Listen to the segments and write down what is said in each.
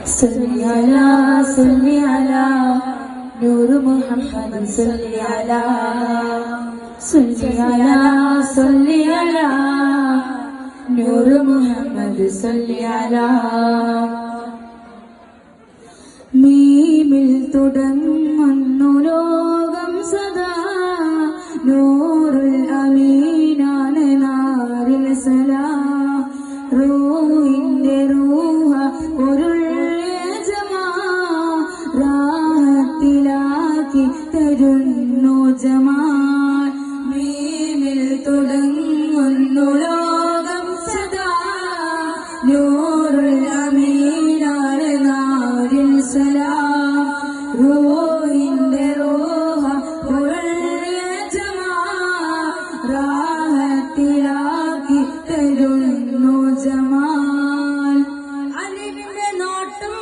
صل على نور محمد صل على نور محمد صل على മീമിൽ തുടങ്ങുന്നു ലോകം സദാ നൂറുൽ അമീനാണ് നാരിൽ സലാം റൂഹിന്റെ റൂഹ പൊരുൾ യജമാ റാഹത്തിലാക്കി തരുന്നു ജമാൽ മീമിൽ തുടങ്ങുന്നു ലോകം സദാ നൂറുൽ അമീനാണ് നാരിൽ സലാം റൂഹിന്റെ റൂഹ പൊരുൾ യജമാ റാഹത്തിലാക്കി തരുന്നു ജമാൽ അലിവിന്റെ നോട്ടം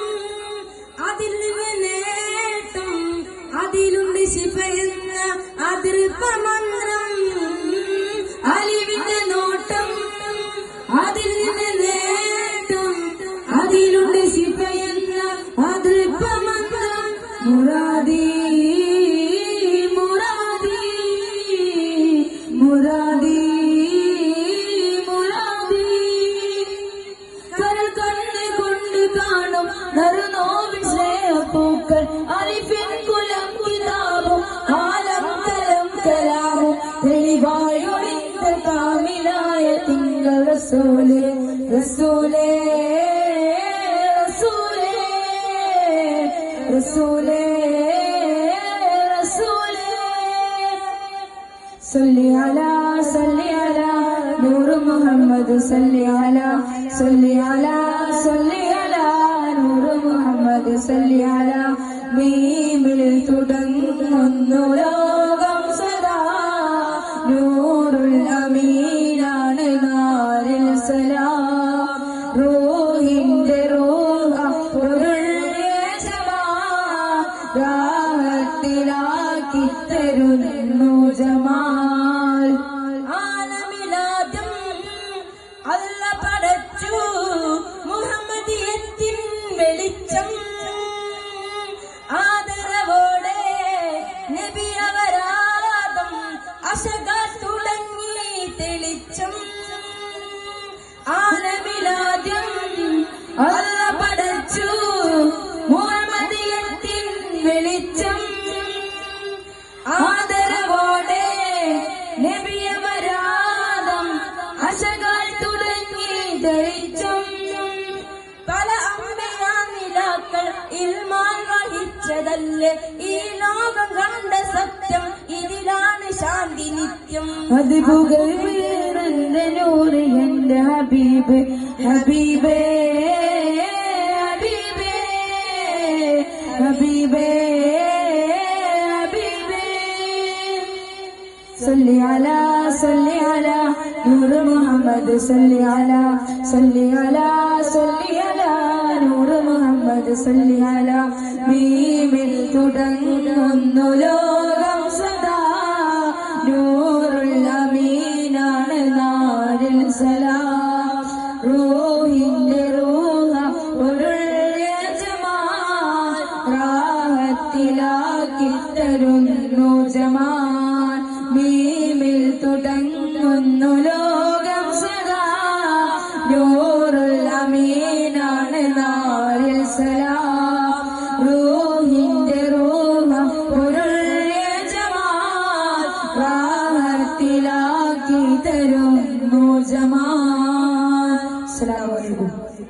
അതിൽ നിന്ന് നേട്ടം അതിലുണ്ട് ശിഫയെന്ന അതിർപ്പമന്ത്രം അലിവിന്റെ നോട്ടം അതിൽ നിന്ന് നേട്ടം അതിലുണ്ട് ശിഫയെന്ന അതിർപ്പമന്ത്രം മുറാദി മുറാദി മുറാദി മുറാദി കരൾ കണ്ണ് കൊണ്ട് കാണും നറുനോവിൻ സ്നേഹപ്പൂക്കൾ അലിഫിൻ കുലം കിതാബും ആലം കലം കലാമും തെളിവായൊളിந்த കാമിലായ തിങ്കൾ റസൂലേ റസൂലേ റസൂലേ റസൂലേ റസൂലേ സല്ലി അലാ നൂർ മുഹമ്മദ് സല്ലി അലാ നൂർ മുഹമ്മദ് സല്ലി അലാ മീമിൽ തുടങ്ങുന്നു ലോകം സദാ നൂറുൽ അമീനാണ് നാരിൽ സലാം റൂഹിന്റെ റൂഹ പൊരുൾ യജമാ റാഹത്തിലാക്കി തരുന്നു ജമാൽ ആലമിലാദ്യം അല്ല പടച്ചു മുഹമ്മദിയത്തിൻ വെളിച്ചം ആദരവോടെ നബി അവരാദം അശകാൽ തുടങ്ങി തെളിച്ചം ആലമിലാദ്യം അല്ല പടച്ചു മുഹമ്മദിയത്തിൻ വെളിച്ചം ആദരവോടെ നബി അവരാദം അശകാൽ തുടങ്ങി തെളിച്ചം പല അമ്പിയാനിലാക്കൾ ഇൽമാൻ വഹിച്ചതല്ലേ ഈ ലോകം കണ്ട സത്യം ഇതിലാണ് ശാന്തി നിത്യം അതിപുകൾ വീരന്റെ നൂറ് എന്റെ ഹബീബ് ഹബീബേ ഹബീബേ ഹബീബേ ഹബീബേ സല്ലി അലാ നൂർ മുഹമ്മദ് സല്ലി അലാ നൂർ മുഹമ്മദ് സല്ലി അലാ മീമിൽ തുടങ്ങുന്നു ലോകം സദാ നൂറുൽ അമീനാണ് നാരിൽ സലാം റൂഹിന്റെ റൂഹ പൊരുൾ യജമാൻ റാഹത്തിലാക്കി തരുന്നു ജമാൻ മീമിൽ തുടങ്ങുന്നു ലോകം സദാ നൂറുൽ അമീനാണ് നാരിൽ സലാം റൂഹിന്റെ റൂഹ പൊരുൾ യജമാൻ റാഹത്തിലാക്കി തരും